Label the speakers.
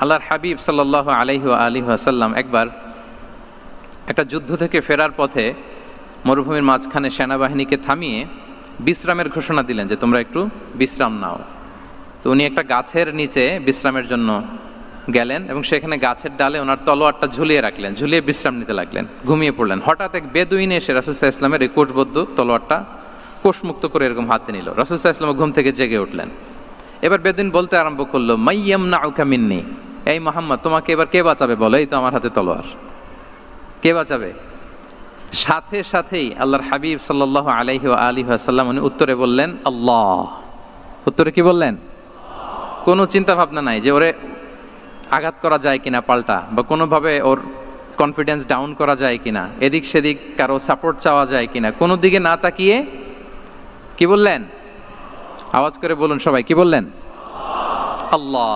Speaker 1: আল্লাহর হাবিব সাল্লাল্লাহু আলাইহি ওয়া আলিহি ওয়াসাল্লাম একবার একটা যুদ্ধ থেকে ফেরার পথে মরুভূমির মাঝখানে সেনাবাহিনীকে থামিয়ে বিশ্রামের ঘোষণা দিলেন যে তোমরা একটু বিশ্রাম নাও। তো উনি একটা গাছের নিচে বিশ্রামের জন্য গেলেন এবং সেখানে গাছের ডালে ওনার তলোয়ারটা ঝুলিয়ে রাখলেন, ঝুলিয়ে বিশ্রাম নিতে লাগলেন, ঘুমিয়ে পড়লেন। হঠাৎ এক বেদুইন এসে রাসূল সাল্লাল্লাহু আলাইহি ওয়াসাল্লামের এই কোষবদ্ধ তলোয়ারটা কোষমুক্ত করে এরকম হাতে নিল। রাসূল সাল্লাল্লাহু আলাইহি ওয়াসাল্লাম ঘুম থেকে জেগে উঠলেন। এবার বেদুইন বলতে আরম্ভ করলো, মাইয়ামনাউকা মিন্নি, এই মুহাম্মদ তোমাকে এবার কে বাঁচাবে বলো, এই তো আমার হাতে তলোয়ার, কে বাঁচাবে? সাথে সাথেই আল্লাহর হাবিব সাল্লাল্লাহু আলাইহি ওয়া আলিহি ওয়াসাল্লাম উনি উত্তরে বললেন আল্লাহ। উত্তরে কি বললেন? কোনো চিন্তা ভাবনা নাই যে ওরে আঘাত করা যায় কিনা পাল্টা, বা কোনোভাবে ওর কনফিডেন্স ডাউন করা যায় কিনা, এদিক সেদিক কারো সাপোর্ট চাওয়া যায় কিনা, কোনো দিকে না তাকিয়ে কি বললেন? আওয়াজ করে বলুন সবাই, কি বললেন? আল্লাহ।